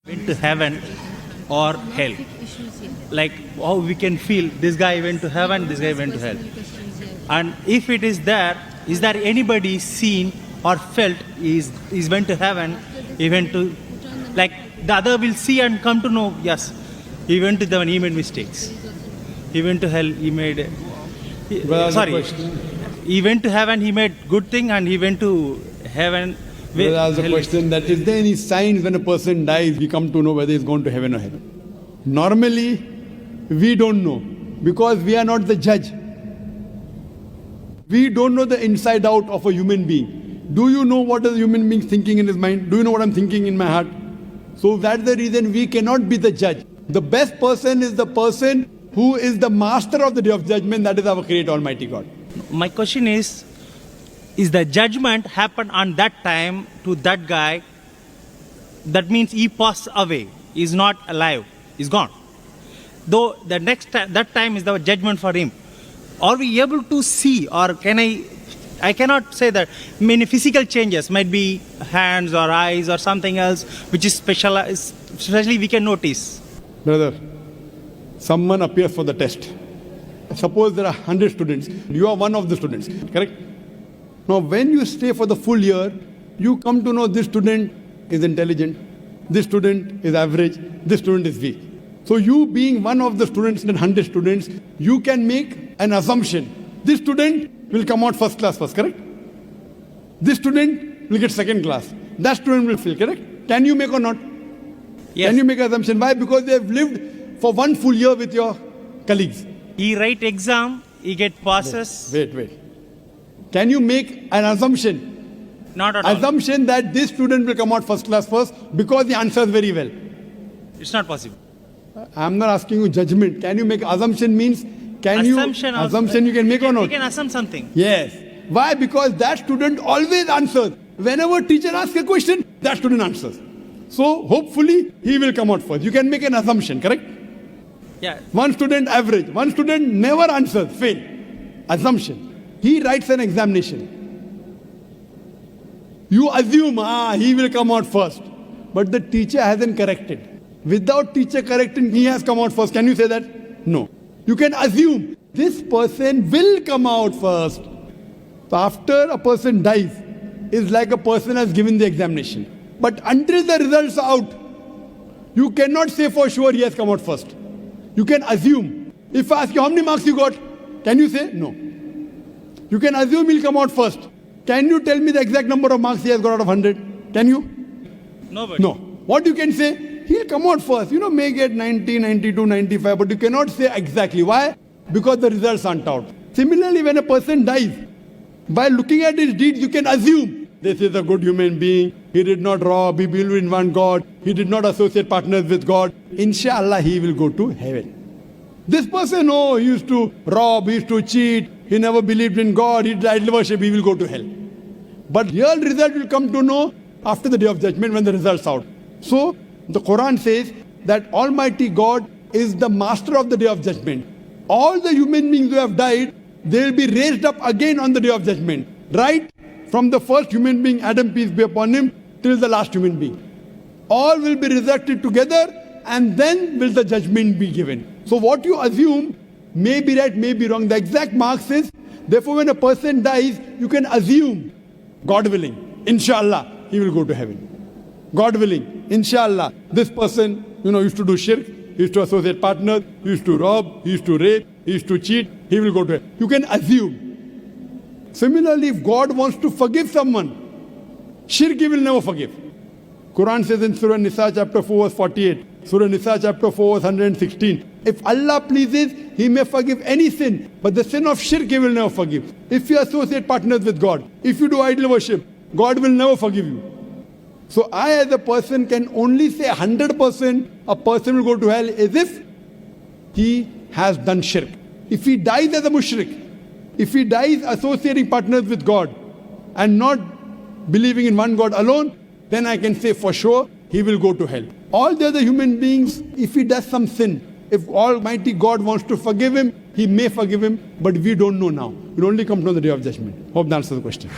went to heaven or hell. Like how we can feel this guy went to heaven, this guy went to hell. And if it is there anybody seen or felt is went to heaven, he went to, like the other will see and come to know, yes, he went to heaven, he made mistakes. He went to hell, he made, he went to heaven, he made good thing, and he went to heaven. Well, I asked the question that is there any signs when a person dies, we come to know whether he's going to heaven or hell? Normally, we don't know because we are not the judge. We don't know the inside out of a human being. Do you know what a human being thinking in his mind? Do you know what I'm thinking in my heart? So that's the reason we cannot be the judge. The best person is the person who is the master of the day of judgment, that is our Creator Almighty God. My question is the judgment happened on that time to that guy? That means he passed away, he's not alive, he's gone. Though the next time, that time is the judgment for him. Are we able to see, or can I cannot say that many physical changes might be hands or eyes or something else which is special, especially we can notice. Brother, someone appears for the test. Suppose there are 100 students. You are one of the students, correct? Now, when you stay for the full year, you come to know this student is intelligent, this student is average, this student is weak. So you being one of the students in 100 students, you can make an assumption. This student will come out first class first, correct? This student will get second class. That student will fail, correct? Can you make or not? Yes. Can you make an assumption? Why? Because they have lived for one full year with your colleagues. He write exam, he get passes. Wait. Can you make an assumption? Not at all. Assumption that this student will come out first class first because he answers very well. It's not possible. I'm not asking you judgment. Can you make assumption means assumption you can make or not? You can assume something. Yes. Why? Because that student always answers. Whenever teacher asks a question, that student answers. So hopefully he will come out first. You can make an assumption, correct? Yeah. One student average, one student never answers, fail. Assumption. He writes an examination. You assume, he will come out first. But the teacher hasn't corrected. Without teacher correcting, he has come out first. Can you say that? No. You can assume this person will come out first. So after a person dies, it's like a person has given the examination. But until the results are out, you cannot say for sure he has come out first. You can assume. If I ask you how many marks you got, can you say? No. You can assume he'll come out first. Can you tell me the exact number of marks he has got out of 100? Can you? Nobody. No. What you can say? He'll come out first. May get 90, 92, 95, but you cannot say exactly. Why? Because the results aren't out. Similarly, when a person dies, by looking at his deeds, you can assume this is a good human being. He did not rob. He believed in one God. He did not associate partners with God. Inshallah, he will go to heaven. This person, he used to rob, he used to cheat, he never believed in God, he did idol worship, he will go to hell. But real result will come to know after the day of judgment when the results out. So, the Quran says that Almighty God is the master of the day of judgment. All the human beings who have died, they will be raised up again on the day of judgment. Right from the first human being, Adam, peace be upon him, till the last human being. All will be resurrected together, and then will the judgment be given. So what you assume may be right, may be wrong. The exact marks is, therefore when a person dies, you can assume, God willing, inshallah, he will go to heaven. God willing, inshallah, this person, used to do shirk, he used to associate partners, he used to rob, he used to rape, he used to cheat, he will go to heaven. You can assume. Similarly, if God wants to forgive someone, shirk he will never forgive. Quran says in Surah Nisa chapter 4 verse 48, Surah Nisa chapter 4 verse 116, if Allah pleases, He may forgive any sin, but the sin of shirk He will never forgive. If you associate partners with God, if you do idol worship, God will never forgive you. So I as a person can only say 100% a person will go to hell as if he has done shirk. If he dies as a mushrik, if he dies associating partners with God and not believing in one God alone, then I can say for sure he will go to hell. All the other human beings, if he does some sin, if Almighty God wants to forgive him, He may forgive him, but we don't know now. We'll only come to the day of judgment. Hope that answers the question.